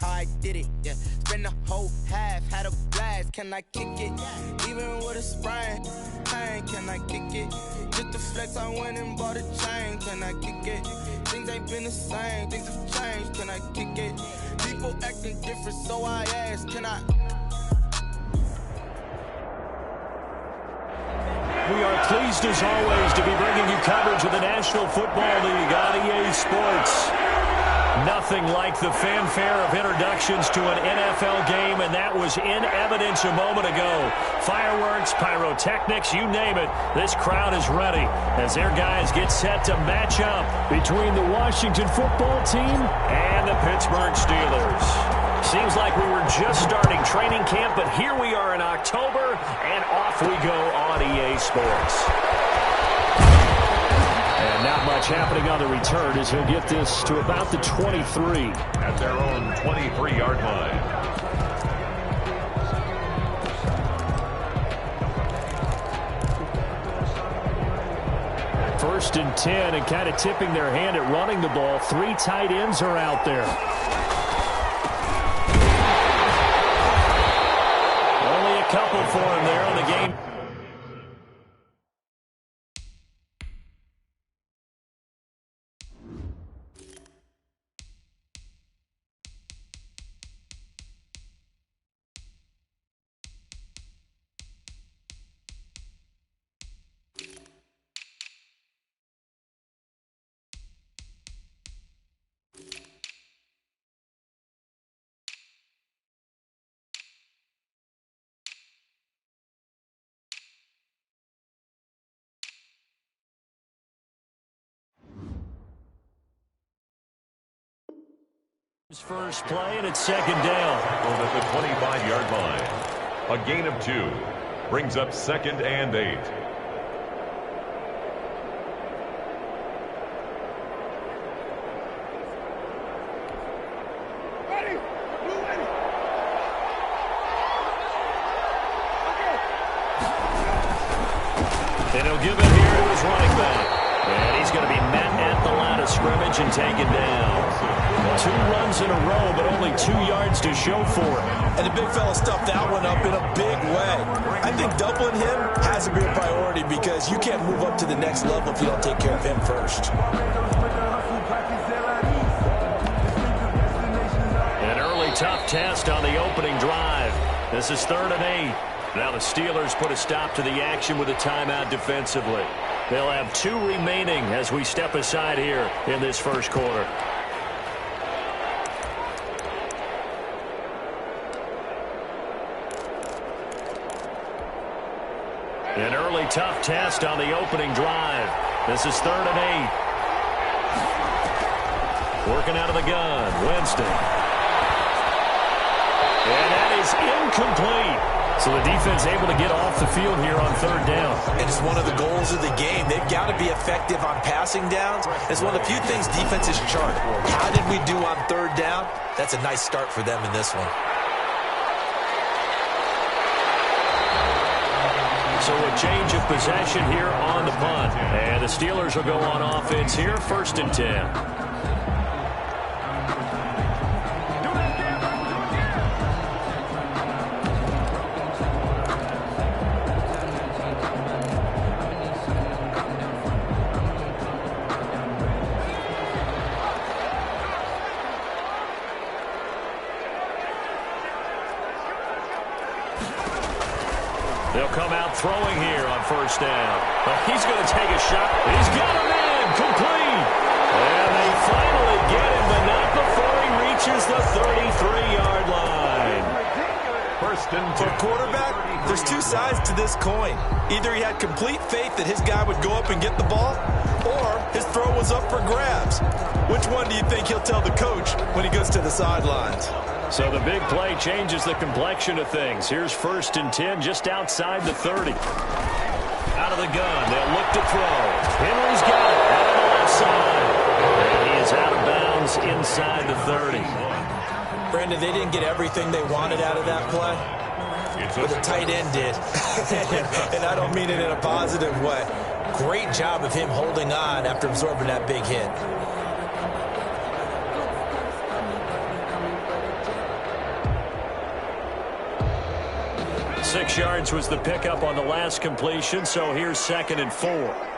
how I did it, yeah. Spend the whole half, had a blast, can I kick it? Even with a sprain, pain, can I kick it? Just the flex, I went and bought a chain, can I kick it? Things ain't been the same, things have changed, can I kick it? People acting different, so I ask, can I? We are pleased as always to be bringing you coverage of the National Football League on EA Sports. Nothing like the fanfare of introductions to an NFL game, and that was in evidence a moment ago. Fireworks, pyrotechnics, you name it. This crowd is ready as their guys get set to match up between the Washington football team and the Pittsburgh Steelers. Seems like we were just starting training camp, but here we are in October, and off we go on EA Sports. And not much happening on the return as he'll get this to about the 23. At their own 23-yard line. First and 10, and kind of tipping their hand at running the ball. 3 tight ends are out there. Only a couple for him there in the game. First play, and it's second down. At the 25-yard line. A gain of 2. Brings up 2nd and 8. And he'll give it here to his running back. And he's going to be met at the line of scrimmage and taken down. 2 runs in a row, but only 2 yards to show for it. And the big fella stuffed that one up in a big way. I think doubling him has to be a priority because you can't move up to the next level if you don't take care of him first. An early tough test on the opening drive. This is 3rd and 8. Now the Steelers put a stop to the action with a timeout defensively. They'll have 2 remaining as we step aside here in this first quarter. An early tough test on the opening drive. This is 3rd and 8. Working out of the gun, Winston. And that is incomplete. So the defense able to get off the field here on 3rd down. And it's one of the goals of the game. They've got to be effective on passing downs. It's one of the few things defenses chart. How did we do on 3rd down? That's a nice start for them in this one. So a change of possession here on the punt. And the Steelers will go on offense here, 1st and 10. They'll come out throwing here on 1st down. But he's going to take a shot. He's got him in. Complete. And they finally get him, but not before he reaches the 33-yard line. 1st and 2. For a quarterback, there's 2 sides to this coin. Either he had complete faith that his guy would go up and get the ball, or his throw was up for grabs. Which one do you think he'll tell the coach when he goes to the sidelines? So the big play changes the complexion of things. Here's 1st and 10 just outside the 30. Out of the gun. They'll look to throw. Henry's got it out on the left side. And he is out of bounds inside the 30. Brandon, they didn't get everything they wanted out of that play, but the tight end did. And I don't mean it in a positive way. Great job of him holding on after absorbing that big hit. 6 yards was the pickup on the last completion, so here's 2nd and 4.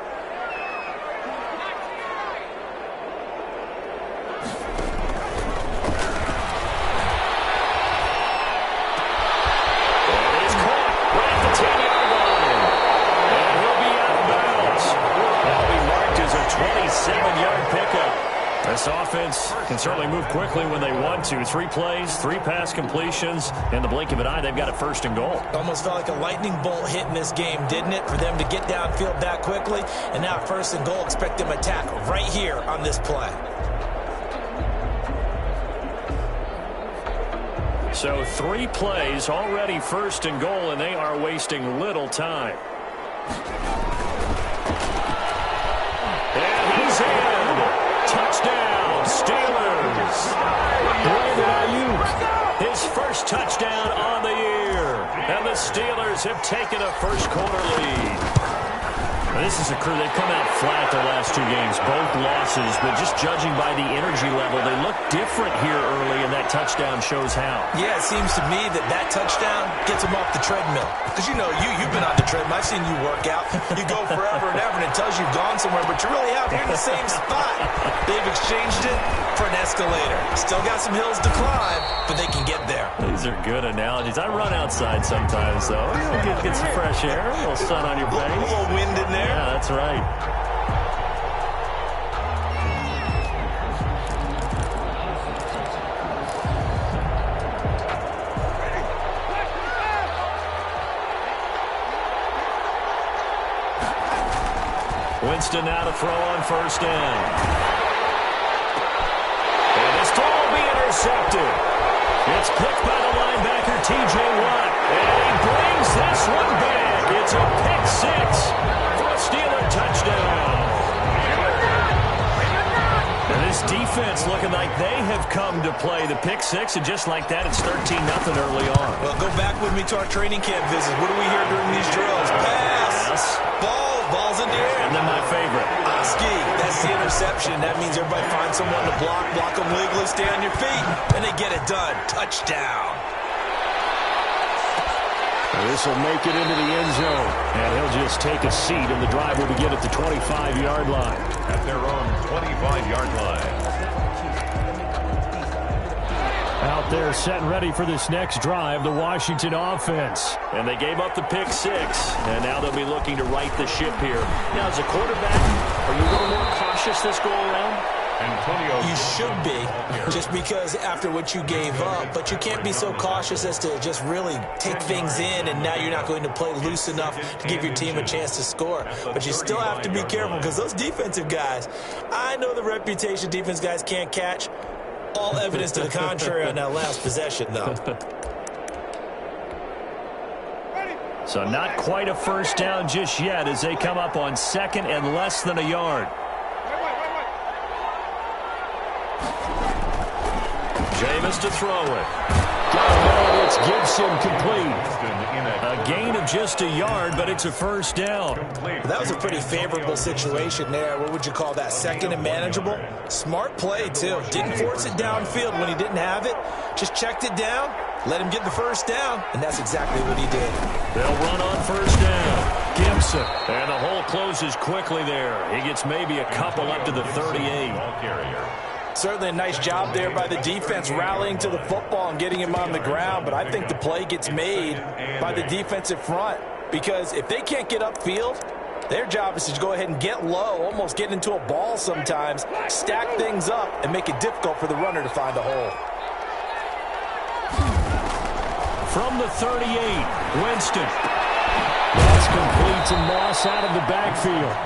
This offense can certainly move quickly when they want to. 3 plays, 3 pass completions. In the blink of an eye, they've got it 1st and goal. Almost felt like a lightning bolt hit in this game, didn't it? For them to get downfield that quickly. And now 1st and goal, expect them to attack right here on this play. So 3 plays, already 1st and goal, and they are wasting little time. And he's in. Touchdown, Steelers. His first touchdown on the year. And the Steelers have taken a first-quarter lead. This is a crew. They've come out flat their last 2 games, both losses. But just judging by the energy level, they look different here early, and that touchdown shows how. Yeah, it seems to me that touchdown gets them off the treadmill. Because, you know, you've been on the treadmill. I've seen you work out. You go forever and ever, and it tells you you've gone somewhere, but you really have. You're in the same spot. They've exchanged it for an escalator. Still got some hills to climb, but they can get there. These are good analogies. I run outside sometimes, though. Get some fresh air, a little sun on your face. A little wind in there. Yeah, that's right. Winston now to throw on 1st down. And this throw will be intercepted. It's picked by the linebacker, T.J. Watt. And he brings this one back. It's a pick 6 for a Steeler touchdown. And this defense looking like they have come to play the pick 6, and just like that, it's 13-0 early on. Well, go back with me to our training camp visits. What do we hear during these drills? Pass. Ball's in the air. And then my favorite. Oski, that's the interception. That means everybody finds someone to block them legally, stay on your feet, and they get it done. Touchdown. This will make it into the end zone, and he'll just take a seat, and the drive will begin at the 25-yard line. At their own 25-yard line. Out there set and ready for this next drive, the Washington offense. And they gave up the pick 6, and now they'll be looking to right the ship here. Now, as a quarterback, are you a little more cautious this go-around? You should be, just because after what you gave up, but you can't be so cautious as to just really take things in, and now you're not going to play loose enough to give your team a chance to score. But you still have to be careful, because those defensive guys, I know the reputation defense guys can't catch. All evidence to the contrary on that last possession, though. So not quite a 1st down just yet as they come up on 2nd and less than a yard. Jameis to throw it. It's Gibson complete. A gain of just a yard, but it's a 1st down. That was a pretty favorable situation there. What would you call that? 2nd and manageable? Smart play, too. Didn't force it downfield when he didn't have it. Just checked it down, let him get the 1st down, and that's exactly what he did. They'll run on 1st down. Gibson. And the hole closes quickly there. He gets maybe a couple up to the 38. Certainly a nice job there by the defense rallying to the football and getting him on the ground, but I think the play gets made by the defensive front, because if they can't get upfield, their job is to go ahead and get low, almost get into a ball sometimes, stack things up, and make it difficult for the runner to find a hole. From the 38, Winston. That's complete to Moss out of the backfield.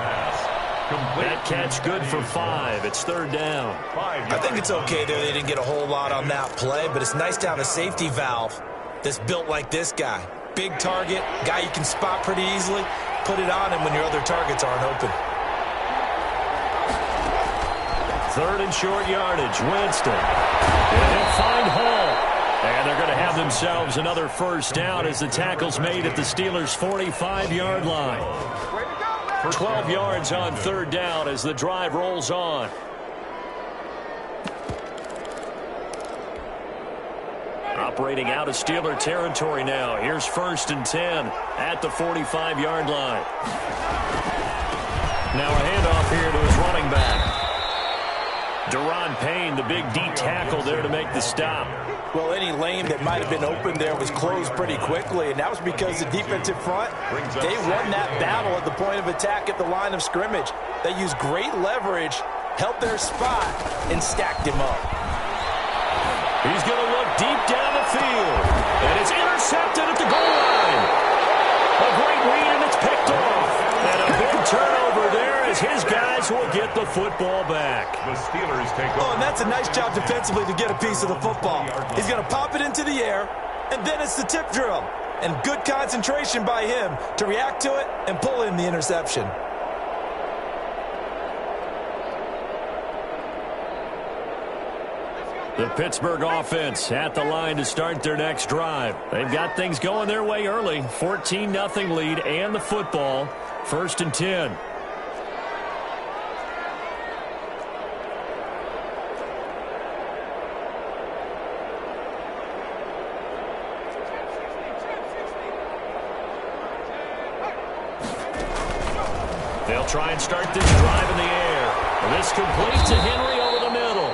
That catch good for 5. It's 3rd down. I think it's okay there. They didn't get a whole lot on that play, but it's nice to have a safety valve that's built like this guy. Big target, guy you can spot pretty easily. Put it on him when your other targets aren't open. 3rd and short yardage. Winston. And they'll find Hall. And they're going to have themselves another 1st down as the tackle's made at the Steelers' 45-yard line. 12 yards on 3rd down as the drive rolls on. Operating out of Steeler territory now. Here's 1st and 10 at the 45-yard line. Now a handoff here to his running back. Deron Payne, the big D tackle there to make the stop. Well, any lane that might have been open there was closed pretty quickly, and that was because the defensive front, they won that battle at the point of attack at the line of scrimmage. They used great leverage, held their spot, and stacked him up. He's going to look deep down the field, and it's intercepted at the goal line. A great read, and it's picked off. And a big turnover there as his guys will get the football back. The Steelers take over. Oh, and that's a nice job defensively to get a piece of the football. He's going to pop it into the air, and then it's the tip drill. And good concentration by him to react to it and pull in the interception. The Pittsburgh offense at the line to start their next drive. They've got things going their way early. 14-0 lead and the football. 1st and 10. They'll try and start this drive in the air. This complete to Henry over the middle.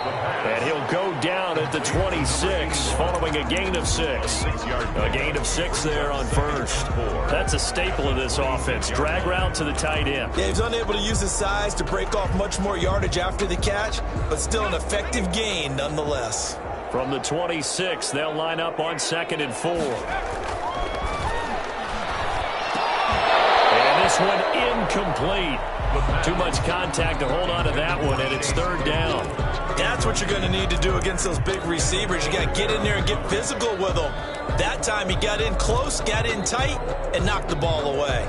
And he'll go down at the 26 following a gain of 6. A gain of 6 there on 1st. That's a staple of this offense. Drag route to the tight end. Yeah, he's unable to use his size to break off much more yardage after the catch, but still an effective gain nonetheless. From the 26, they'll line up on 2nd and 4. And this one incomplete. Too much contact to hold on to that one, and it's 3rd down. That's what you're going to need to do against those big receivers. You got to get in there and get physical with them. That time he got in close, got in tight, and knocked the ball away.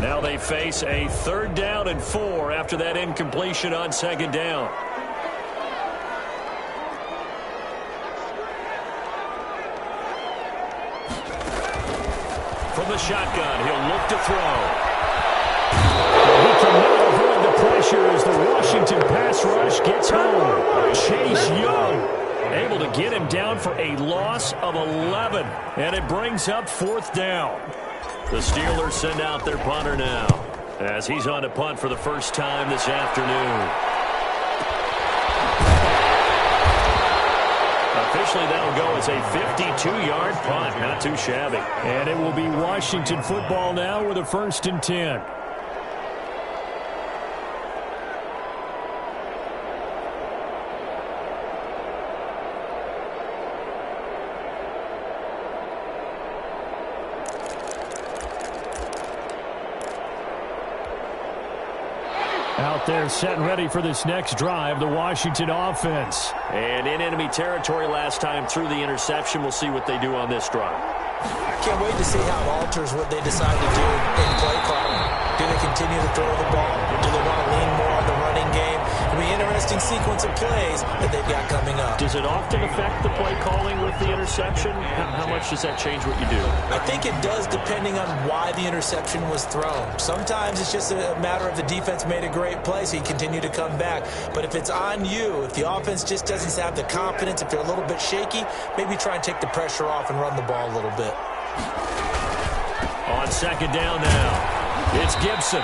Now they face a 3rd down and 4 after that incompletion on 2nd down. From the shotgun, he'll look to throw. He cannot avoid the pressure as the Washington pass rush gets home. Chase Young able to get him down for a loss of 11, and it brings up 4th down. The Steelers send out their punter now as he's on to punt for the first time this afternoon. Officially, that'll go as a 52-yard punt. Not too shabby. And it will be Washington football now with a 1st and 10. Out there set and ready for this next drive, the Washington offense. And in enemy territory last time through the interception. We'll see what they do on this drive. I can't wait to see how it alters what they decide to do in play calling. Do they continue to throw the ball? Do they want to lean more on the running game? It'll be an interesting sequence of plays that they've got coming up. Does it often affect the play calling with the interception? How much does that change what you do? I think it does depending on why the interception was thrown. Sometimes it's just a matter of the defense made a great play, so you continue to come back. But if it's on you, if the offense just doesn't have the confidence, if they're a little bit shaky, maybe try and take the pressure off and run the ball a little bit. On 2nd down now, it's Gibson.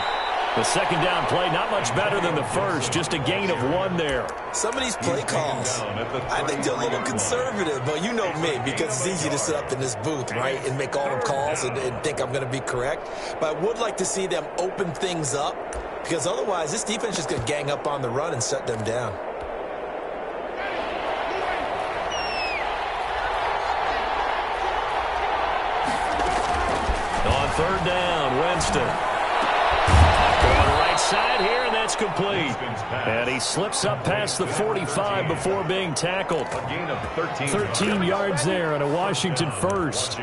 The 2nd down play, not much better than the first, just a gain of 1 there. Some of these play calls, I think they're a little conservative, but you know me, because it's easy to sit up in this booth, right, and make all the calls and think I'm going to be correct. But I would like to see them open things up, because otherwise this defense is just going to gang up on the run and shut them down. On 3rd down, Winston. Side here, and that's complete. And he slips up past the 45 before being tackled. A gain of 13 yards there and a Washington first.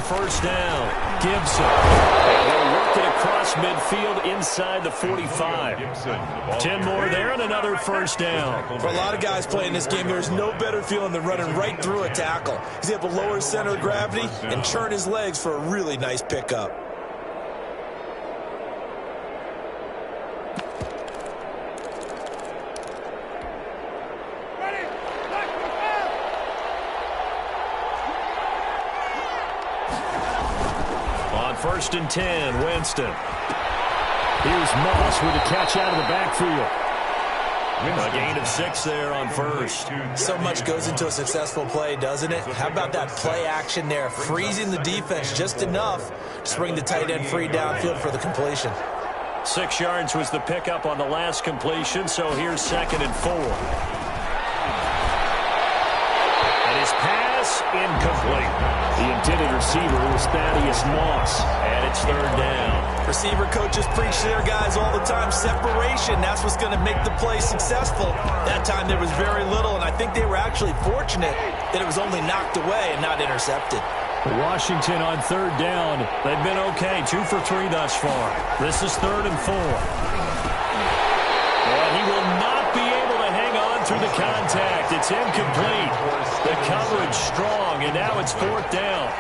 first down. Gibson. And he'll work it across midfield inside the 45. 10 more there and another first down. For a lot of guys playing this game, there's no better feeling than running right through a tackle. He's able to lower his center of gravity and churn his legs for a really nice pickup. First and 10, Winston. Here's Moss with a catch out of the backfield. A gain of 6 there on first. So much goes into a successful play, doesn't it? How about that play action there, freezing the defense just enough to bring the tight end free downfield for the completion. 6 yards was the pickup on the last completion, so here's 2nd and 4. And his pass incomplete. The intended receiver was Thaddeus Moss, and it's 3rd down. Receiver coaches preach to their guys all the time, separation, that's what's going to make the play successful. That time there was very little, and I think they were actually fortunate that it was only knocked away and not intercepted. Washington on 3rd down. They've been okay, 2 for 3 thus far. This is 3rd and 4. And he will not be able to hang on through the contact. It's incomplete. The coverage strong, and now it's 4th down.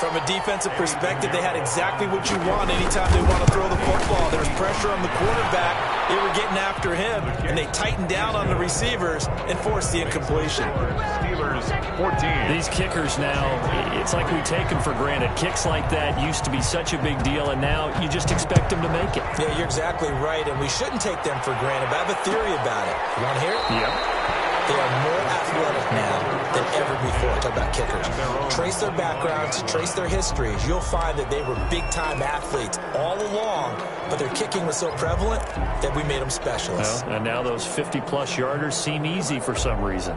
From a defensive perspective, they had exactly what you want anytime they want to throw the football. There was pressure on the quarterback. They were getting after him, and they tightened down on the receivers and forced the incompletion. Steelers 14. These kickers now, it's like we take them for granted. Kicks like that used to be such a big deal, and now you just expect them to make it. Yeah, you're exactly right, and we shouldn't take them for granted. But I have a theory about it. You want to hear it? Yep. They are more athletic now than ever before. Talk about kickers. Trace their backgrounds, trace their histories. You'll find that they were big-time athletes all along, but their kicking was so prevalent that we made them specialists. Well, and now those 50-plus yarders seem easy for some reason.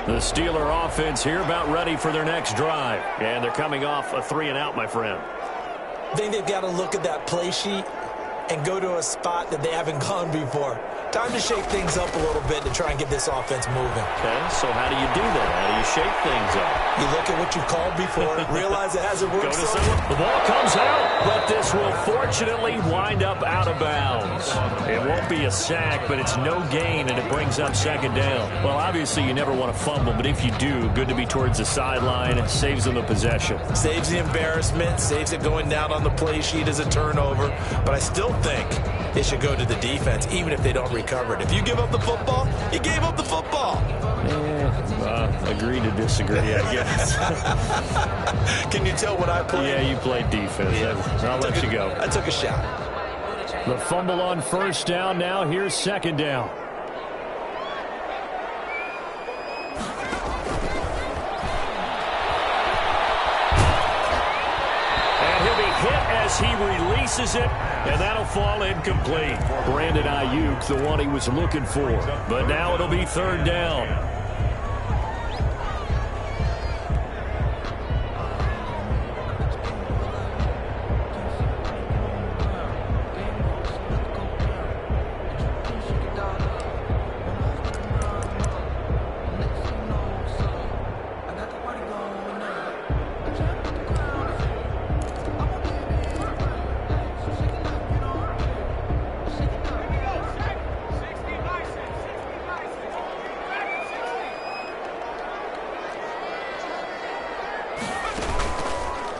The Steeler offense here about ready for their next drive. And they're coming off a 3-and-out, my friend. I think they've got to look at that play sheet and go to a spot that they haven't gone before. Time to shake things up a little bit to try and get this offense moving. Okay, so how do you do that? How do you shake things up? You look at what you've called before, realize it hasn't worked so well. The ball comes out, but this will fortunately wind up out of bounds. It won't be a sack, but it's no gain, and it brings up 2nd down. Well, obviously you never want to fumble, but if you do, good to be towards the sideline. It saves them the possession. Saves the embarrassment, saves it going down on the play sheet as a turnover, but I still think it should go to the defense, even if they don't recover it. If you give up the football, you gave up the football. Agree to disagree, I guess. Can you tell what I played? Yeah, you played defense. Yeah. I'll let you go. I took a shot. The fumble on 1st down. Now here's 2nd down. As he releases it, and that'll fall incomplete. Brandon Ayuk, the one he was looking for. But now it'll be 3rd down.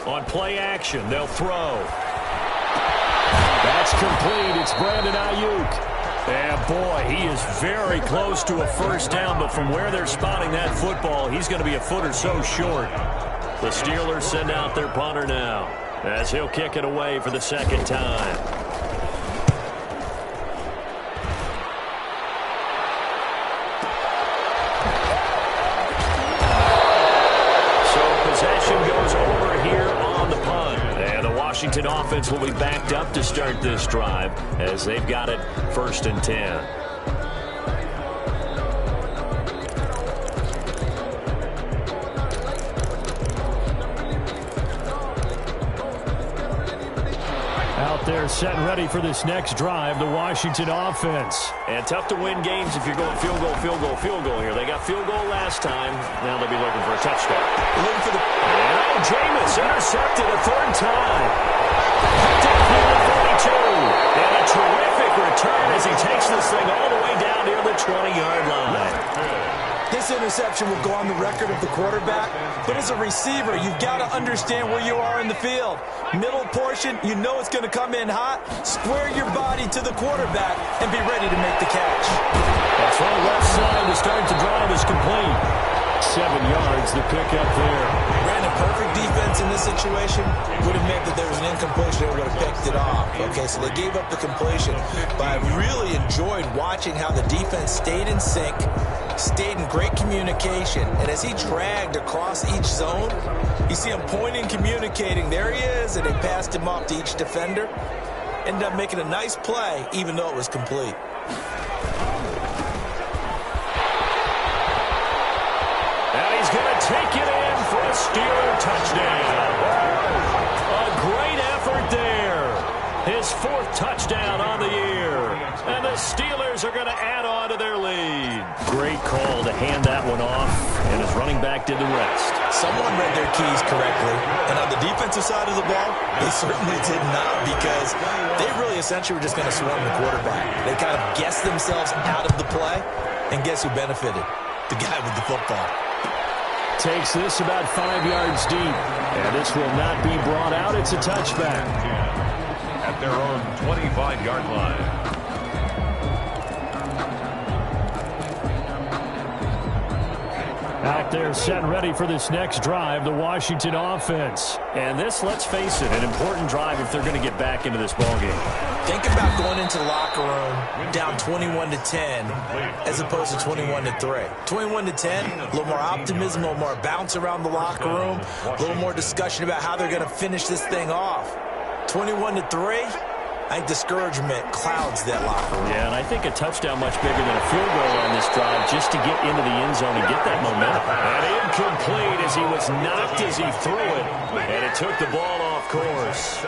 On play action, they'll throw. That's complete. It's Brandon Ayuk. And boy, he is very close to a 1st down, but from where they're spotting that football, he's going to be a foot or so short. The Steelers send out their punter now, as he'll kick it away for the 2nd time. Washington offense will be backed up to start this drive as they've got it 1st and 10. Out there they're set and ready for this next drive, the Washington offense. And tough to win games if you're going field goal, field goal, field goal here. They got field goal last time. Now they'll be looking for a touchdown. Looking for the... And Jameis intercepted a third time. Picked up near the 42. And a terrific return as he takes this thing all the way down near the 20-yard line. This interception will go on the record of the quarterback, but as a receiver, you've got to understand where you are in the field. Middle portion, you know it's going to come in hot. Square your body to the quarterback and be ready to make the catch. That's right, left side to start the drive is complete. 7 yards, the pickup there. Brandon, perfect defense in this situation would have meant that there was an incompletion and would have picked it off. Okay, so they gave up the completion, but I really enjoyed watching how the defense stayed in sync, stayed in great communication, and as he dragged across each zone, you see him pointing, communicating, there he is, and they passed him off to each defender. Ended up making a nice play, even though it was complete. And he's going to take it in for a Steeler touchdown. A great effort there. His 4th touchdown on the year. And the Steelers are going to add on to their lead. Great call to hand that one off, and his running back did the rest. Someone read their keys correctly, and on the defensive side of the ball, they certainly did not, because they really essentially were just going to swarm the quarterback. They kind of guessed themselves out of the play, and guess who benefited? The guy with the football. Takes this about 5 yards deep, and this will not be brought out. It's a touchback. At their own 25-yard line. Out there set and ready for this next drive, the Washington offense. And this, let's face it, an important drive if they're going to get back into this ballgame. Think about going into the locker room down 21-10 as opposed to 21-3. 21-10, a little more optimism, a little more bounce around the locker room, a little more discussion about how they're going to finish this thing off. 21-3, I think discouragement clouds that locker room. Yeah, and I think a touchdown much bigger than a field goal on this drive just to get into the end zone and get that momentum. And incomplete as he was knocked as he threw it. And it took the ball off course.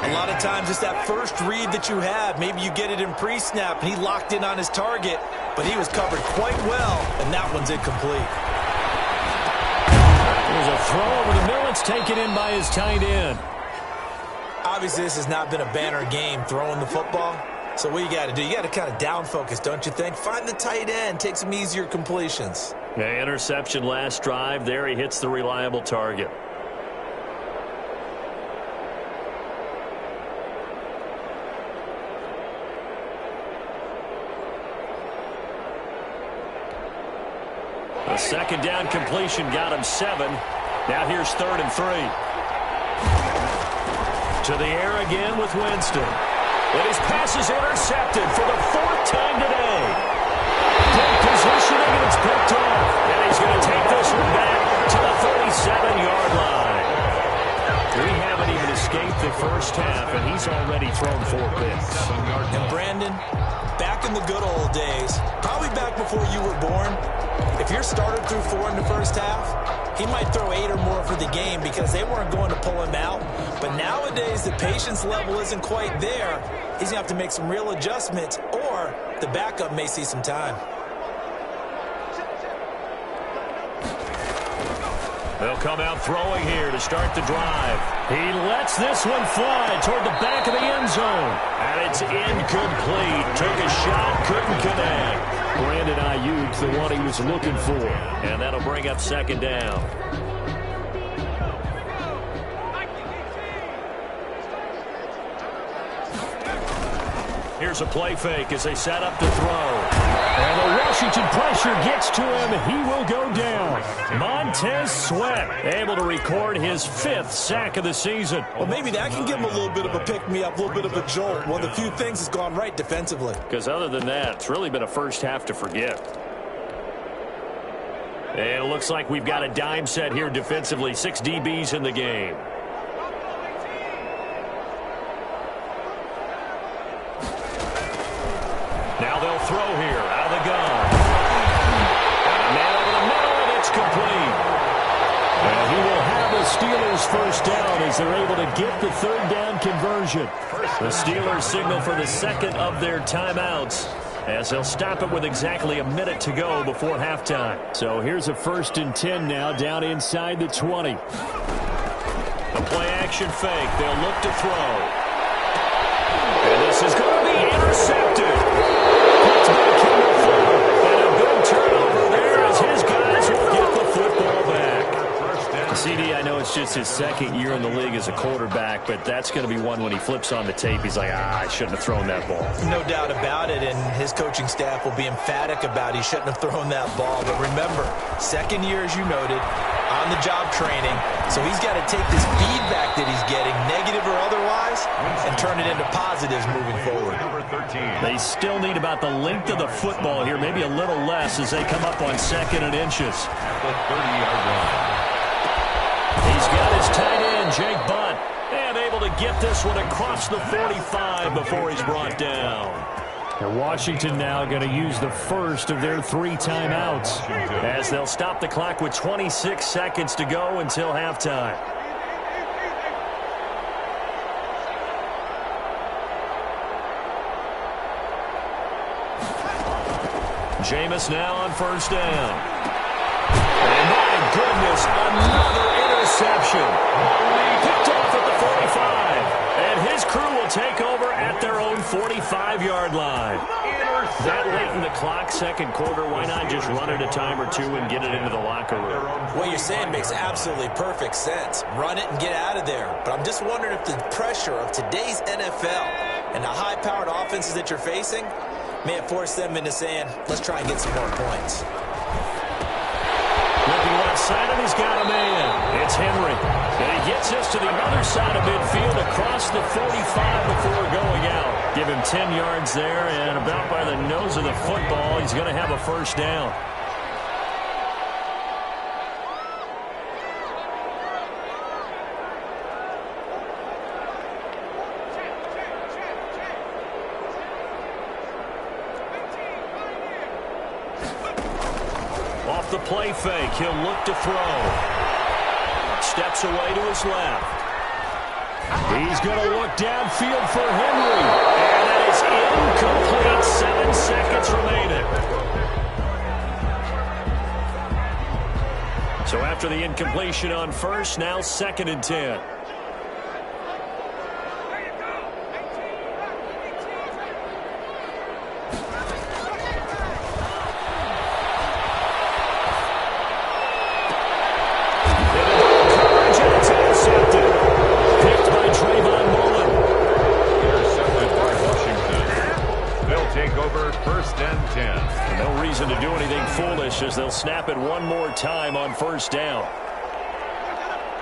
A lot of times it's that first read that you have. Maybe you get it in pre-snap and he locked in on his target, but he was covered quite well, and that one's incomplete. There's a throw over the middle. It's taken in by his tight end. Obviously, this has not been a banner game throwing the football. So what you got to do, you got to kind of down focus, don't you think? Find the tight end, take some easier completions. Yeah, interception last drive. There he hits the reliable target. A second down completion got him 7. Now here's 3rd and 3. To the air again with Winston. And his pass is intercepted for the 4th time today. Good positioning, and it's picked off. And he's going to take this one back to the 37-yard line. We haven't even escaped the first half, and he's already thrown 4 picks. And Brandon, back in the good old days, probably back before you were born, if your starter threw 4 in the first half, he might throw 8 or more for the game because they weren't going to pull him out. But nowadays, the patience level isn't quite there. He's going to have to make some real adjustments, or the backup may see some time. They'll come out throwing here to start the drive. He lets this one fly toward the back of the end zone. And it's incomplete. Took a shot, couldn't connect. Brandon Ayuk, the one he was looking for. And that'll bring up 2nd down. Here's a play fake as they set up to throw. And the Washington pressure gets to him. He will go down. Montez Sweat able to record his 5th sack of the season. Well, maybe that can give him a little bit of a pick-me-up, a little bit of a jolt. One of the few things that's gone right defensively. Because other than that, it's really been a first half to forget. And it looks like we've got a dime set here defensively. 6 DBs in the game. Now they'll throw here out of the gun. And a man over the middle, and it's complete. And he will have a Steelers first down as they're able to get the third down conversion. The Steelers signal for the second of their timeouts as they'll stop it with exactly a minute to go before halftime. So here's a 1st and 10 now down inside the 20. A play-action fake. They'll look to throw. And this is going to be intercepted. Picked by Kendall Fuller. And a good turnover there as his guys will get the football back. CD, I know it's just his second year in the league as a quarterback, but that's going to be one when he flips on the tape. He's like, I shouldn't have thrown that ball. No doubt about it, and his coaching staff will be emphatic about he shouldn't have thrown that ball. But remember, second year, as you noted, on-the-job training, so he's got to take this feedback that he's getting, negative or otherwise, and turn it into positives moving forward. They still need about the length of the football here, maybe a little less as they come up on 2nd and inches. At the 30-yard line. He's got his tight end, Jake Butt, and able to get this one across the 45 before he's brought down. And Washington now going to use the first of their 3 timeouts as they'll stop the clock with 26 seconds to go until halftime. Jameis now on 1st down. And my goodness, another interception. Picked off at the 45. And his crew will take over at their own 45-yard line. That late in the clock, second quarter, why not just run it a time or two and get it into the locker room? What you're saying makes absolutely perfect sense. Run it and get out of there. But I'm just wondering if the pressure of today's NFL and the high-powered offenses that you're facing may have forced them into saying, let's try and get some more points. Looking left side, and he's got a man. It's Henry. And he gets us to the other side of midfield across the 45 before going out. Give him 10 yards there, and about by the nose of the football, he's going to have a first down. Off the play fake, he'll look to throw. Steps away to his left. He's going to look downfield for Henry. And that is incomplete. 7 seconds remaining. So after the incompletion on first, now 2nd and 10. As they'll snap it one more time on 1st down.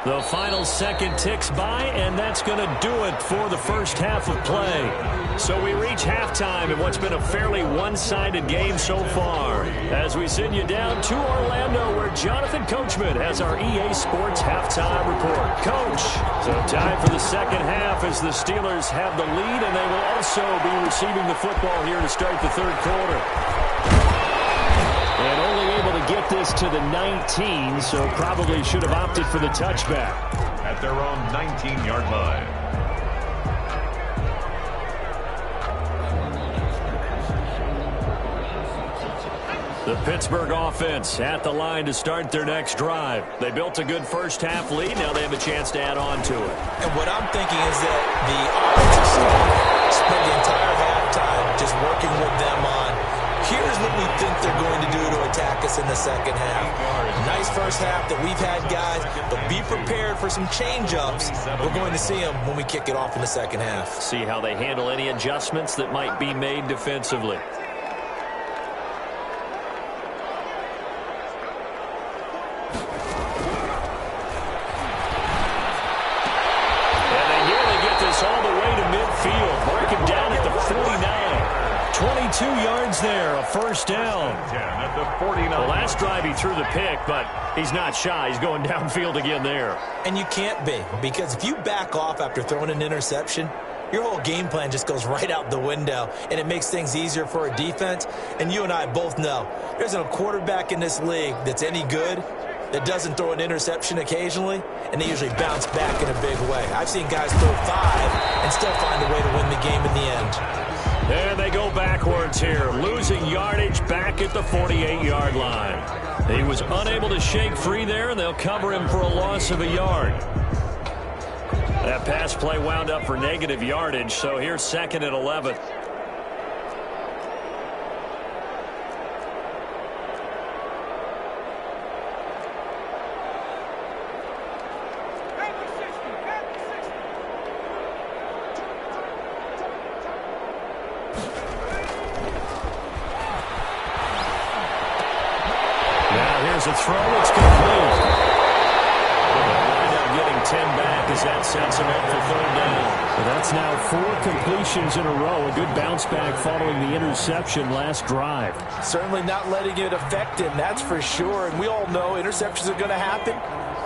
The final second ticks by, and that's going to do it for the first half of play. So we reach halftime in what's been a fairly one-sided game so far. As we send you down to Orlando, where Jonathan Coachman has our EA Sports halftime report. Coach, so time for the second half as the Steelers have the lead, and they will also be receiving the football here to start the third quarter. And only able to get this to the 19, so probably should have opted for the touchback. At their own 19-yard line. The Pittsburgh offense at the line to start their next drive. They built a good first-half lead. Now they have a chance to add on to it. And what I'm thinking is that the offensive side spent the entire halftime just working with them on, here's what we think they're going to do to attack us in the second half. Nice first half that we've had, guys, but be prepared for some change-ups. We're going to see them when we kick it off in the second half. See how they handle any adjustments that might be made defensively. And they nearly get this all the way to midfield. Break him down at the 49. 22 yards there, a first down. At the 49. The last drive he threw the pick, but he's not shy. He's going downfield again there. And you can't be, because if you back off after throwing an interception, your whole game plan just goes right out the window, and it makes things easier for a defense. And you and I both know there's a quarterback in this league that's any good, that doesn't throw an interception occasionally, and they usually bounce back in a big way. I've seen guys throw 5 and still find a way to win the game in the end. And they go backwards here, losing yardage back at the 48-yard line. He was unable to shake free there, and they'll cover him for a loss of a yard. That pass play wound up for negative yardage, so here's 2nd and 11. Here's a throw. It's complete. They'll wind up getting 10 back as that sets him up for 3rd down. Well, that's now 4 completions in a row. A good bounce back following the interception last drive. Certainly not letting it affect him, that's for sure. And we all know interceptions are going to happen.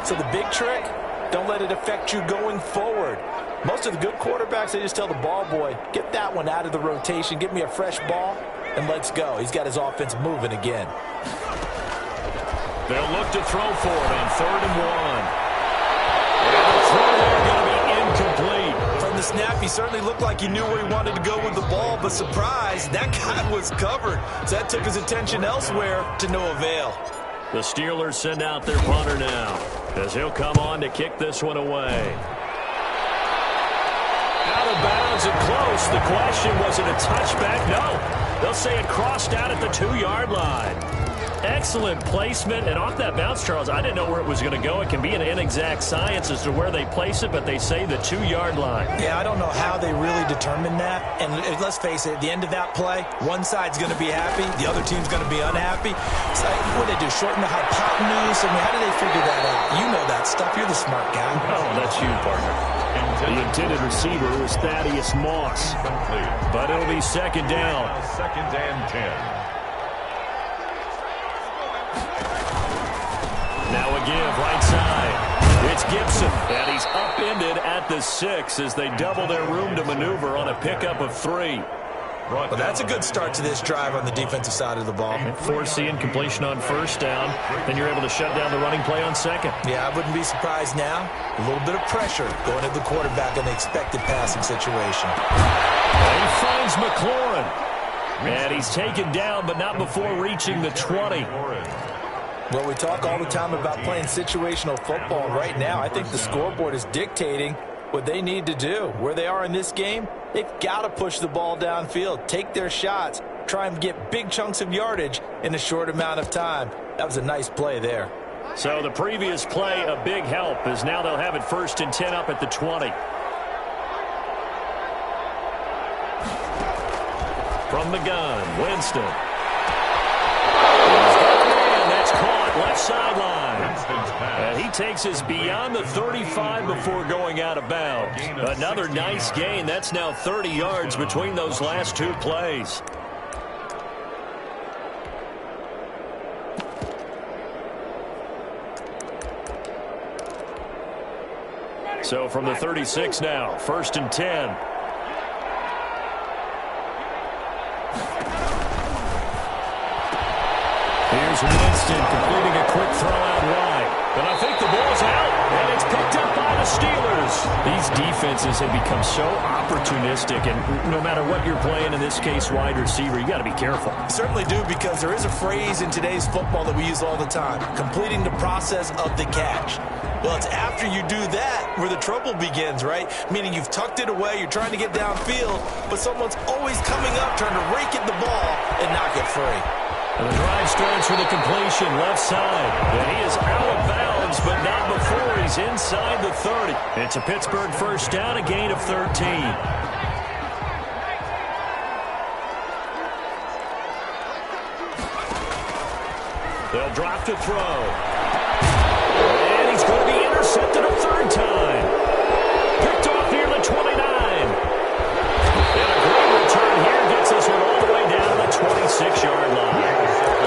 So the big trick, don't let it affect you going forward. Most of the good quarterbacks, they just tell the ball boy, get that one out of the rotation, give me a fresh ball, and let's go. He's got his offense moving again. They'll look to throw for it on 3rd and 1. And the throw there going to be incomplete. From the snap, he certainly looked like he knew where he wanted to go with the ball, but surprise, that guy was covered. So that took his attention elsewhere to no avail. The Steelers send out their punter now, as he'll come on to kick this one away. Out of bounds and close. The question, was it a touchback? No. They'll say it crossed out at the 2-yard line. Excellent placement, and off that bounce, Charles, I didn't know where it was going to go. It can be an inexact science as to where they place it, but they say the 2-yard line. Yeah, I don't know how they really determine that. And let's face it, at the end of that play, one side's going to be happy, the other team's going to be unhappy. It's like, what do they do, shorten the hypotenuse? I mean, how do they figure that out? You know that stuff. You're the smart guy. Oh, that's you, partner. The intended receiver was Thaddeus Moss. But it'll be 2nd down. 2nd and 10. Now a give right side. It's Gibson, and he's upended at the 6 as they double their room to maneuver on a pickup of 3. Well, that's a good start to this drive on the defensive side of the ball. Forcing completion on 1st down. Then you're able to shut down the running play on 2nd. Yeah, I wouldn't be surprised now. A little bit of pressure going at the quarterback in the expected passing situation. And he finds McLaurin. And he's taken down, but not before reaching the 20. Well, we talk all the time about playing situational football. Right now, I think the scoreboard is dictating what they need to do. Where they are in this game, they've got to push the ball downfield, take their shots, try and get big chunks of yardage in a short amount of time. That was a nice play there. So the previous play, a big help, as now they'll have it 1st and 10 up at the 20. From the gun, Winston. That's caught left sideline. And he takes us beyond the 35 before going out of bounds. Another nice gain. That's now 30 yards between those last 2 plays. So from the 36 now, 1st and 10. Here's Winston completing a quick throw out wide. And I think the ball's out, and it's picked up by the Steelers. These defenses have become so opportunistic, and no matter what you're playing, in this case wide receiver, you got to be careful. Certainly do, because there is a phrase in today's football that we use all the time, completing the process of the catch. Well, it's after you do that where the trouble begins, right? Meaning you've tucked it away, you're trying to get downfield, but someone's always coming up, trying to rake at the ball and knock it free. And the drive starts with a completion left side. And he is out of bounds, but not before he's inside the 30. It's a Pittsburgh 1st down, a gain of 13. They'll drop to throw. And he's going to be intercepted a 3rd time. Picked off near the 29. And a great return here gets us one all the way down to the 26-yard line.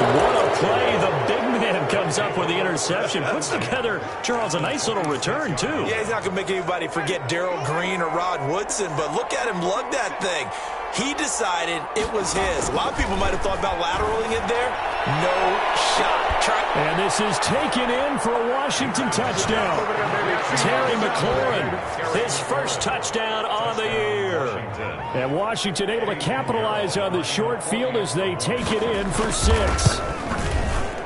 What a play. The big man comes up with the interception. Puts together, Charles, a nice little return, too. Yeah, he's not going to make anybody forget Darrell Green or Rod Woodson, but look at him lug that thing. He decided it was his. A lot of people might have thought about lateraling it there. No shot. And this is taken in for a Washington touchdown. Terry McLaurin, his first touchdown on the year. And Washington able to capitalize on the short field as they take it in for 6.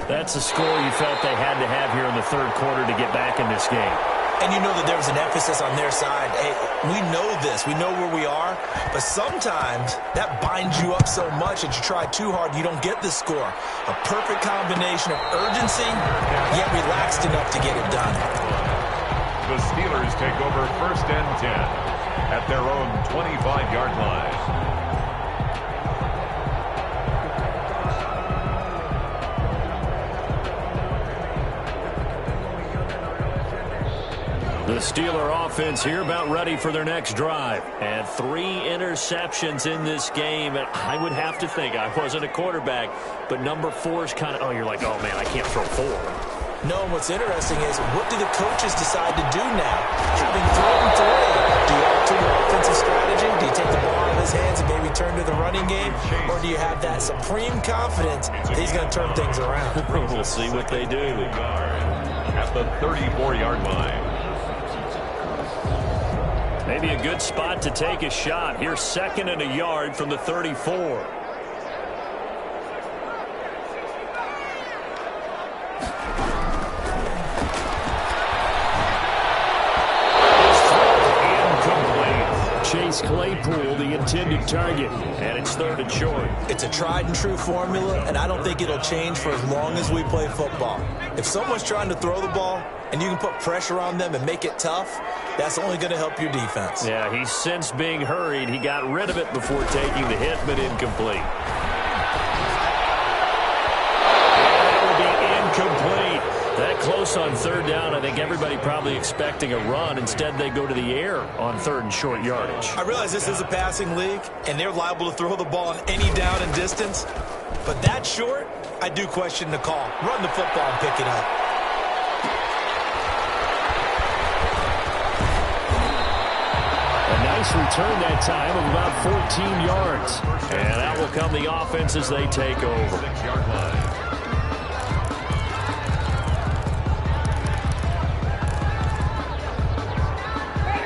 That's a score you felt they had to have here in the third quarter to get back in this game. And you know that there was an emphasis on their side. Hey, we know this. We know where we are. But sometimes that binds you up so much that you try too hard, you don't get the score. A perfect combination of urgency, yet relaxed enough to get it done. The Steelers take over 1st and 10 at their own 25-yard line. The Steeler offense here about ready for their next drive. And 3 interceptions in this game. And I would have to think, I wasn't a quarterback, but number 4 is kind of, oh, you're like, oh, man, I can't throw 4. No, and what's interesting is, what do the coaches decide to do now? Having thrown 3, do you alter your offensive strategy? Do you take the ball out of his hands and maybe turn to the running game? Or do you have that supreme confidence that he's going to turn things around? We'll see what they do. At the 34-yard line. Maybe a good spot to take a shot. Here's 2nd and a yard from the 34. Chase Claypool, the intended target, and it's 3rd and short. It's a tried-and-true formula, and I don't think it'll change for as long as we play football. If someone's trying to throw the ball and you can put pressure on them and make it tough, that's only going to help your defense. Yeah, he's since being hurried. He got rid of it before taking the hit, but incomplete. That will be incomplete. That close on 3rd down, I think everybody probably expecting a run. Instead, they go to the air on 3rd and short yardage. I realize this is a passing league, and they're liable to throw the ball on any down and distance. But that short, I do question the call. Run the football and pick it up. A nice return that time of about 14 yards. And out will come the offense as they take over. 6-yard line.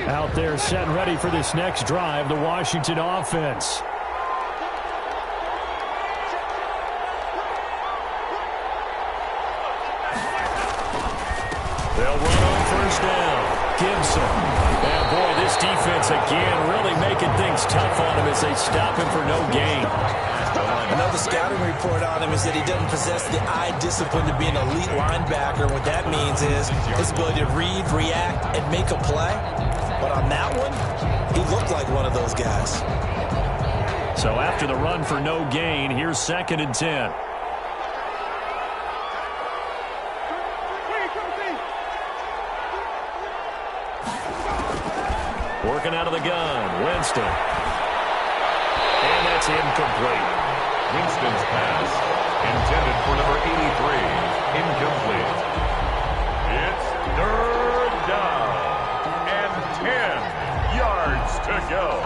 Out there set and ready for this next drive, the Washington offense. They'll run on 1st down. Gibson. And boy, this defense again really making things tough on him as they stop him for no gain. Another scouting report on him is that he doesn't possess the eye discipline to be an elite linebacker. What that means is his ability to read, react, and make a play. But on that one, he looked like one of those guys. So after the run for no gain, here's 2nd and 10. Working out of the gun, Winston. And that's incomplete. Winston's pass, intended for number 83, incomplete. It's 3rd down and 10 yards to go.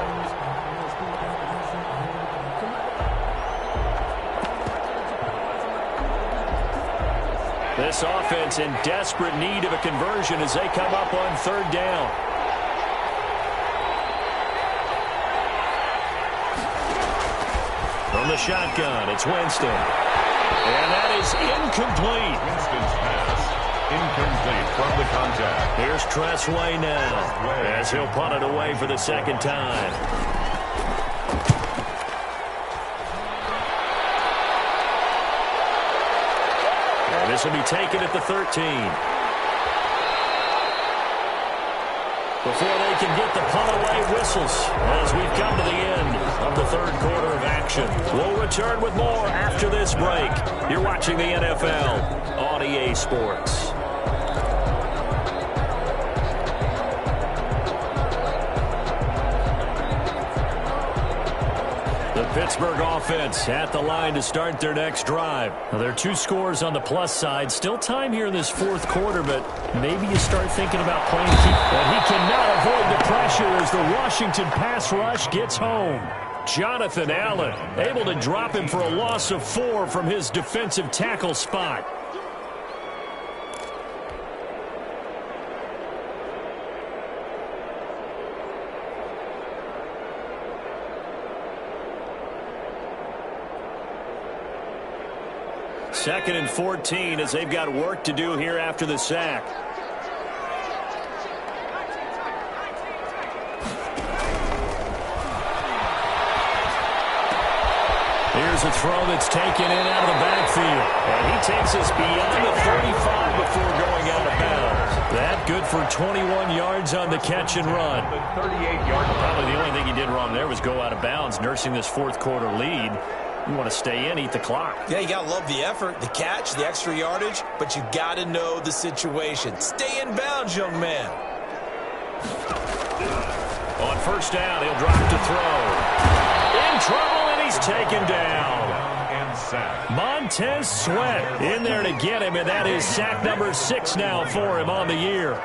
This offense in desperate need of a conversion as they come up on 3rd down. From the shotgun, it's Winston. And that is incomplete. Winston's pass, incomplete from the contact. Here's Tressway now as he'll punt it away for the 2nd time. And this will be taken at the 13. Before they can get the punt away, whistles as we've come to the end of the 3rd quarter of action. We'll return with more after this break. You're watching the NFL on EA Sports. The Pittsburgh offense at the line to start their next drive. Now, there are 2 scores on the plus side. Still time here in this 4th quarter, but maybe you start thinking about playing keep. But he cannot avoid the pressure as the Washington pass rush gets home. Jonathan Allen able to drop him for a loss of 4 from his defensive tackle spot. Second and 14 as they've got work to do here after the sack. Here's a throw that's taken in out of the backfield. And he takes us beyond the 35 before going out of bounds. That good for 21 yards on the catch and run. 38-yard line. Probably the only thing he did wrong there was go out of bounds, nursing this fourth quarter lead. You want to stay in, eat the clock. Yeah, you got to love the effort, the catch, the extra yardage, but you got to know the situation. Stay in bounds, young man. On first down, he'll drop to throw. In trouble, and he's taken down. And sack. Montez Sweat in there to get him, and that is sack number 6 now for him on the year.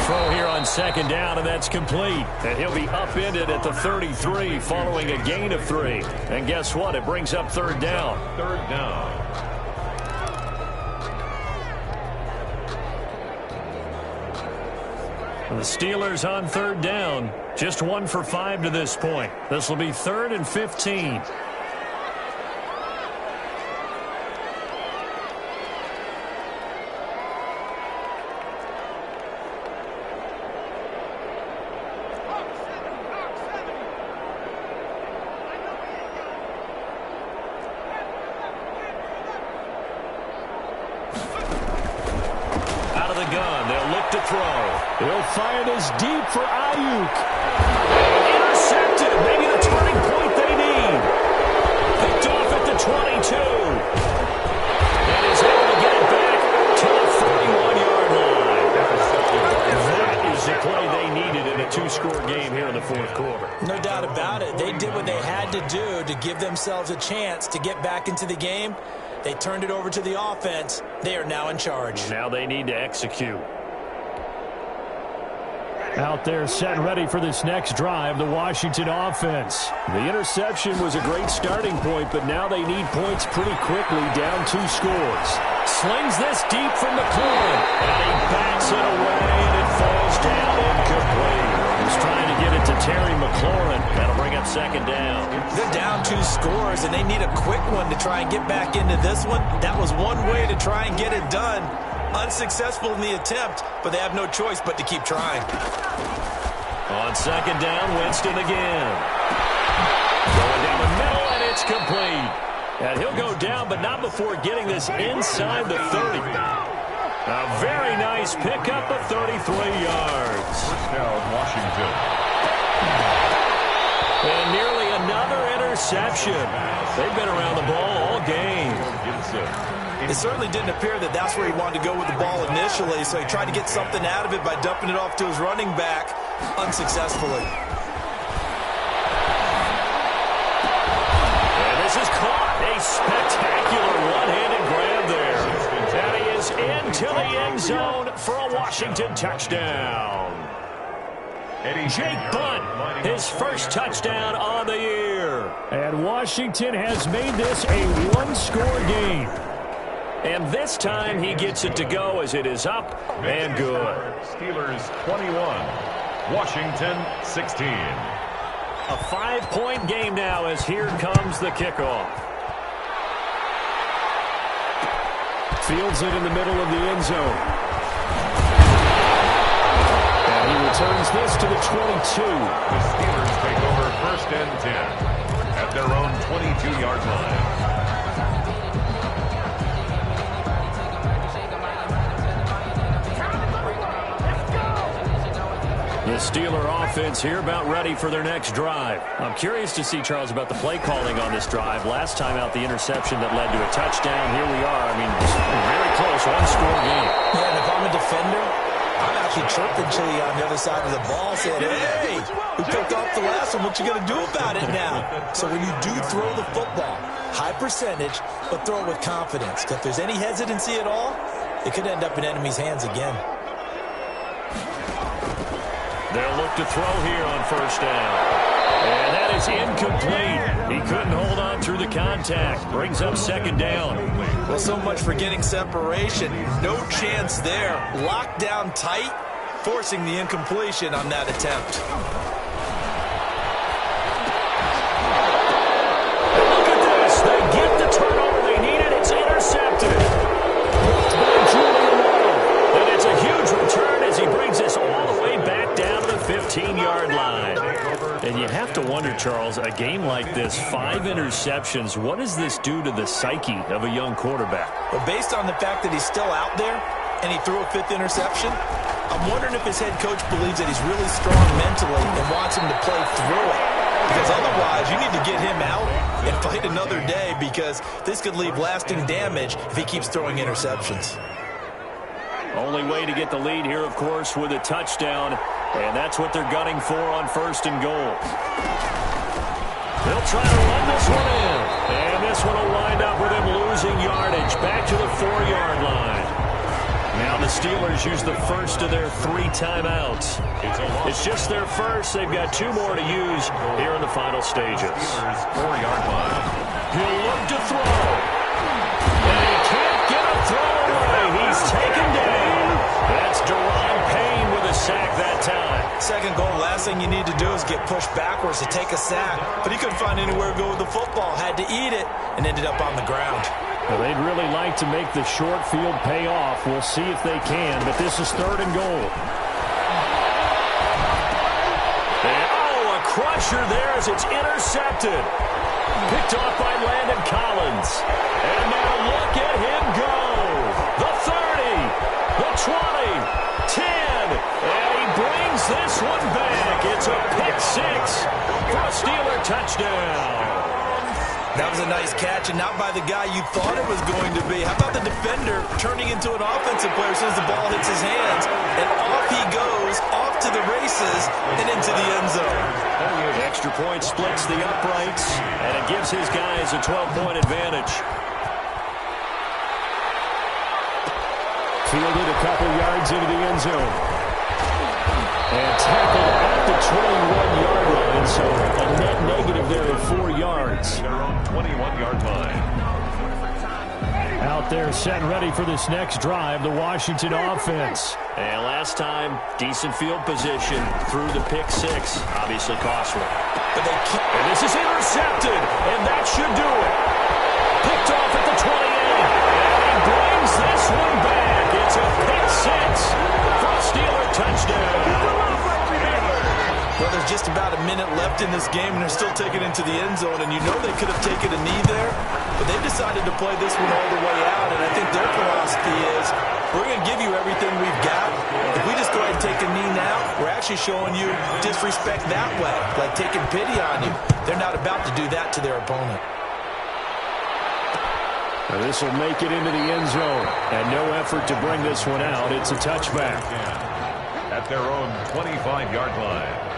Throw here on second down, and that's complete. And he'll be upended at the 33 following a gain of 3. And guess what? It brings up third down. Third down. The Steelers on third down. Just 1 for 5 to this point. This will be 3rd and 15. He'll fire this deep for Ayuk. Intercepted. Maybe the turning point they need. Picked off at the 22. And is able to get it back to the 31-yard line. That is the play they needed in a 2-score game here in the fourth quarter. No doubt about it. They did what they had to do to give themselves a chance to get back into the game. They turned it over to the offense. They are now in charge. Now they need to execute. Out there set ready for this next drive, the Washington offense. The interception was a great starting point, but now they need points pretty quickly, down 2 scores. Slings this deep from McLaurin, and he backs it away, and it falls down incomplete. He's trying to get it to Terry McLaurin. That'll bring up second down. They're down 2 scores, and they need a quick one to try and get back into this one. That was one way to try and get it done. Unsuccessful in the attempt, but they have no choice but to keep trying. On second down, Winston again. Going down the middle, and it's complete. And he'll go down, but not before getting this inside the 30. A very nice pickup of 33 yards. First down, Washington. And nearly another interception. They've been around the ball all game. It certainly didn't appear that that's where he wanted to go with the ball initially, so he tried to get something out of it by dumping it off to his running back unsuccessfully. And this is caught. A spectacular one-handed grab there. And he is into the end zone for a Washington touchdown. Jake Bunt, his first touchdown on the year. And Washington has made this a 1-score game. And this time he gets it to go as it is up and good. Steelers 21, Washington 16. A 5-point game now as here comes the kickoff. Fields it in the middle of the end zone. And he returns this to the 22. The Steelers take over first and 10 at their own 22-yard line. The Steeler offense here about ready for their next drive. I'm curious to see, Charles, about the play calling on this drive. Last time out, the interception that led to a touchdown. Here we are. I mean, very close, 1-score game. Yeah, and if I'm a defender, I'm actually chirping to you on the other side of the ball saying, hey, we picked off the last one. What you going to do about it now? So when you do throw the football, high percentage, but throw it with confidence. If there's any hesitancy at all, it could end up in enemy's hands again. They'll look to throw here on first down. And that is incomplete. He couldn't hold on through the contact. Brings up second down. Well, so much for getting separation. No chance there. Locked down tight, forcing the incompletion on that attempt. Look at this. They get the turnover they needed. It's intercepted. It's by Julian Waddle. And it's a huge return as he brings us all the way back down to the 15-yard line. And you have to wonder, Charles, a game like this, 5 interceptions, what does this do to the psyche of a young quarterback? Well, based on the fact that he's still out there and he threw a 5th interception, I'm wondering if his head coach believes that he's really strong mentally and wants him to play through it. Because otherwise, you need to get him out and fight another day, because this could leave lasting damage if he keeps throwing interceptions. Only way to get the lead here, of course, with a touchdown, and that's what they're gunning for on first and goal. They'll try to run this one in, and this one will wind up with him losing yardage back to the 4-yard line. Now the Steelers use the first of their 3 timeouts. It's just their first. They've got 2 more to use here in the final stages. 4-yard line. He'll look to throw. And he can't get a throw away. He's taken down. That's Deron Payne with a sack that time. Second goal, last thing you need to do is get pushed backwards to take a sack. But he couldn't find anywhere to go with the football. Had to eat it and ended up on the ground. Well, they'd really like to make the short field pay off. We'll see if they can, but this is 3rd and goal. And, a crusher there as it's intercepted. Picked off by Landon Collins. And now look at him go. The 30, the 20, 10, and he brings this one back. It's a pick 6 for a Steeler touchdown. That was a nice catch, and not by the guy you thought it was going to be. How about the defender turning into an offensive player as soon as the ball hits his hands? And off he goes, off to the races, and into the end zone. Extra point splits the uprights, and it gives his guys a 12-point advantage. Fielded a couple yards into the end zone. And tackled at the 21-yard line, so a net negative there of 4 yards. Their own 21-yard line. Out there set and ready for this next drive, the Washington offense. And last time, decent field position through the pick 6, obviously costly. And this is intercepted, and that should do it. Picked off at the 28, and he brings this one back. It's a pick 6 for a Steeler touchdown. Well, there's just about a minute left in this game, and they're still taking it into the end zone, and you know they could have taken a knee there, but they've decided to play this one all the way out, and I think their philosophy is, we're going to give you everything we've got. If we just go ahead and take a knee now, we're actually showing you disrespect that way, like taking pity on you. They're not about to do that to their opponent. Now this will make it into the end zone, and no effort to bring this one out. It's a touchback. At their own 25-yard line.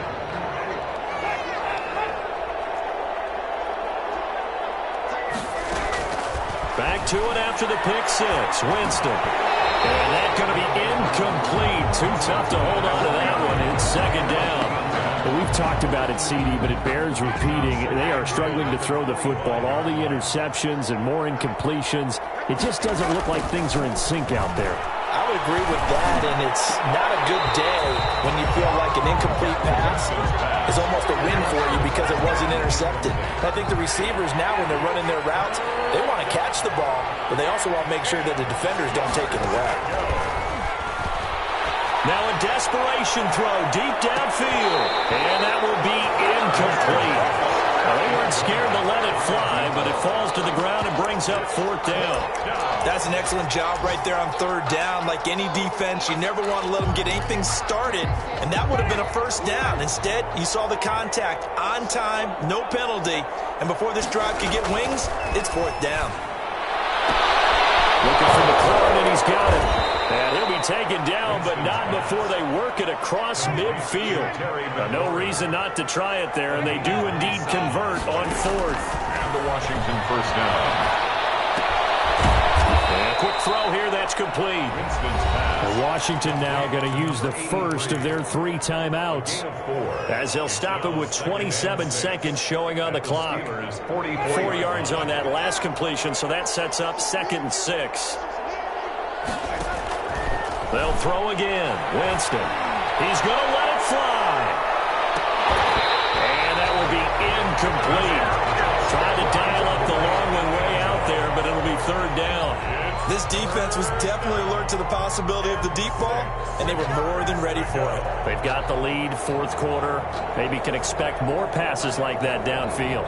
Back to it after the pick 6. Winston. And that's going to be incomplete. Too tough to hold on to that one. It's second down. Well, we've talked about it, CD, but it bears repeating. They are struggling to throw the football. All the interceptions and more incompletions. It just doesn't look like things are in sync out there. I would agree with that, and it's not a good day when you feel like an incomplete pass is almost a win for you because it wasn't intercepted. I think the receivers now, when they're running their routes, they want to catch the ball, but they also want to make sure that the defenders don't take it away. Now a desperation throw deep downfield, and that will be incomplete. Now, they weren't scared to let it fly, but it falls to the ground and brings up 4th down. That's an excellent job right there on 3rd down. Like any defense, you never want to let them get anything started, and that would have been a 1st down. Instead, you saw the contact on time, no penalty, and before this drive could get wings, it's 4th down. Looking for McLaurin, and he's got it. And he'll be taken down, but not before they work it across midfield. No reason not to try it there, and they do indeed convert on 4th. And the Washington 1st down. And a quick throw here, that's complete. Washington now going to use the first of their 3 timeouts, as they'll stop it with 27 seconds showing on the clock. 4 yards on that last completion, so that sets up 2nd and 6. They'll throw again. Winston. He's going to let it fly. And that will be incomplete. Trying to dial up the long one way out there, but it'll be 3rd down. This defense was definitely alert to the possibility of the deep ball, and they were more than ready for it. They've got the lead, 4th quarter. Maybe can expect more passes like that downfield.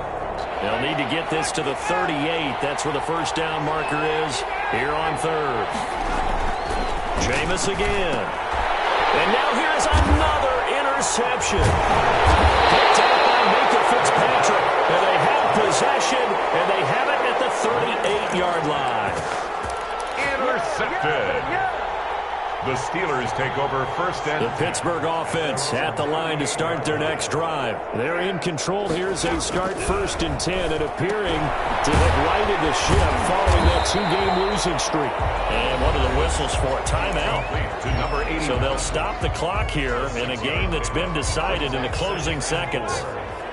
They'll need to get this to the 38. That's where the first down marker is here on 3rd. Jameis again. And now here's another interception. Picked up by Minka Fitzpatrick. And they have possession, and they have it at the 38-yard line. Intercepted. The Steelers take over 1st and The Pittsburgh offense at the line to start their next drive. They're in control here as they start 1st and 10 and appearing to have righted the ship following that 2-game losing streak. And one of the whistles for a timeout. to number 80. So they'll stop the clock here in a game that's been decided in the closing seconds.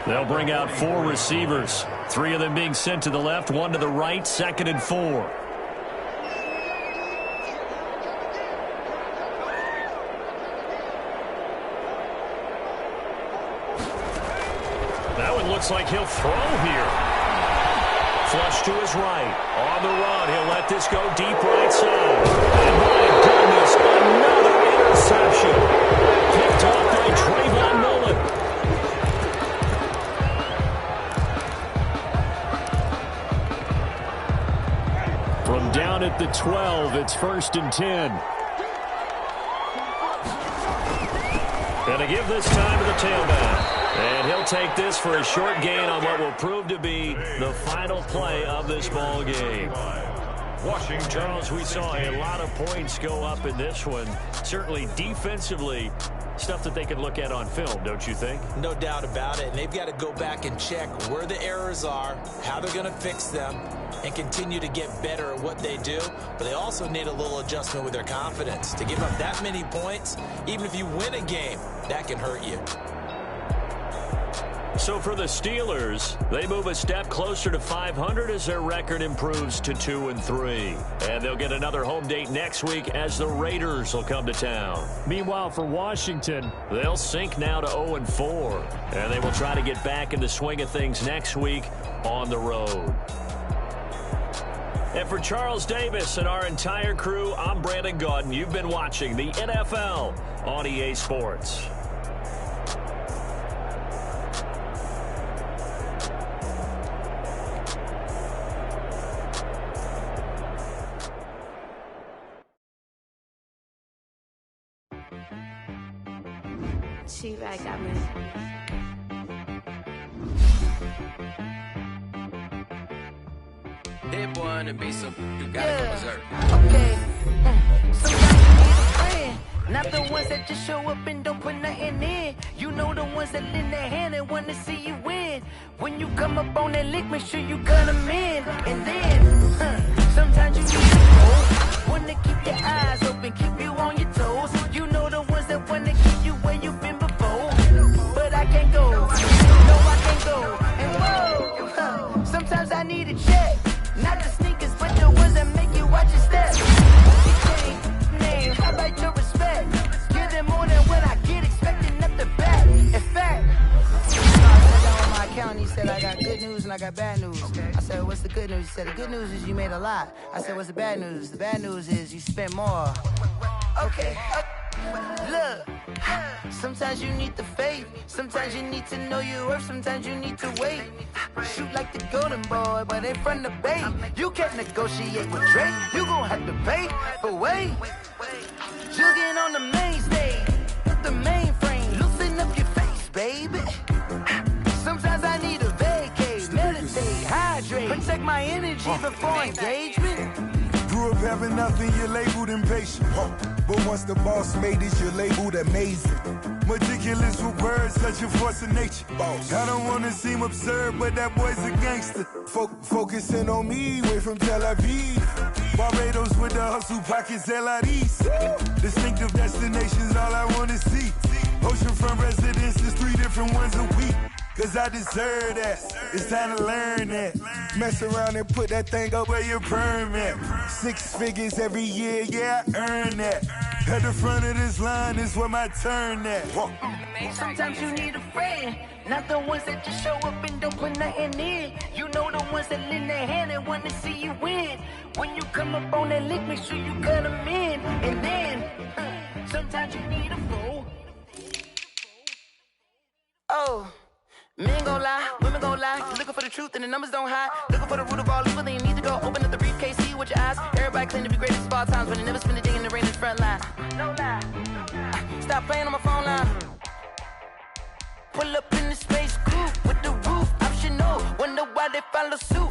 They'll bring out 4 receivers, 3 of them being sent to the left, 1 to the right, 2nd and 4. That one looks like he'll throw here. Flush to his right. On the run, he'll let this go deep right side. And my goodness, another interception. Picked off by Trayvon Mullen. From down at the 12, it's 1st and 10. Gonna give this time to the tailback. And he'll take this for a short gain on what will prove to be the final play of this ball game. Washington. Charles, we saw a lot of points go up in this one. Certainly defensively, stuff that they can look at on film, don't you think? No doubt about it. And they've got to go back and check where the errors are, how they're going to fix them, and continue to get better at what they do. But they also need a little adjustment with their confidence. To give up that many points, even if you win a game, that can hurt you. So for the Steelers, they move a step closer to 500 as their record improves to 2-3. And they'll get another home date next week as the Raiders will come to town. Meanwhile, for Washington, they'll sink now to 0-4. And they will try to get back in the swing of things next week on the road. And for Charles Davis and our entire crew, I'm Brandon Gaudin. You've been watching the NFL on EA Sports. She-Rag got me. Hit boy on the beat, so you gotta go berserk. Okay. Sometimes you need a friend, not the ones that just show up and don't put nothing in. You know the ones that lend their hand and want to see you win. When you come up on that lick, make sure you cut them in. And then, sometimes you need a foe, one to keep your eyes open, keep you on your toes. You know the ones that want to keep you where you've been before. But I can't go, no I can't go. And whoa, sometimes I need a check. Not the sneakers, but the ones that make you watch your steps. Name, how about your respect? Give them more than what I get, expecting up the back. In fact, I sat down on my account and he said, I got good news and I got bad news. I said, what's the good news? He said, the good news is you made a lot. I said, what's the bad news? The bad news is you spent more. Okay. Look, sometimes you need the faith. Sometimes you need to know your worth. Sometimes you need to wait. Shoot like the golden boy, but in front of Bay. You can't negotiate with Drake. You gon' have to pay for wait. Jugging on the main stage, the mainframe. Loosen up your face, baby. Sometimes I need a vacate, meditate, hydrate, protect my energy before engagement. Grew up having nothing, you're labeled impatient. But once the boss made it, you're labeled amazing. Meticulous with words, such a force of nature. I don't wanna seem absurd, but that boy's a gangster. Focusing on me, way from Tel Aviv. Barbados with the hustle pockets, LIDs. Distinctive destinations, all I wanna see. Oceanfront residences, 3 different ones a week. Cause I deserve that. It's time to learn that. Mess around and put that thing up where your permit. 6 figures every year, yeah, I earn that. At the front of this line is where my turn at. Sometimes you need a friend, not the ones that just show up and don't put nothing in. You know the ones that lend their hand and want to see you win. When you come up on that lick, make sure you cut them in. And then, sometimes you need a fool. Oh. Men gon' lie, women gon' lie. You're looking for the truth and the numbers don't hide. Looking for the root of all evil, then you need to go open up the briefcase, see with your eyes. Everybody claim to be greatest of all times, but they never spend a day in the rain in the front line. No lie. Stop playing on my phone line. Pull up in the space coupe with the roof optional. Wonder why they follow suit.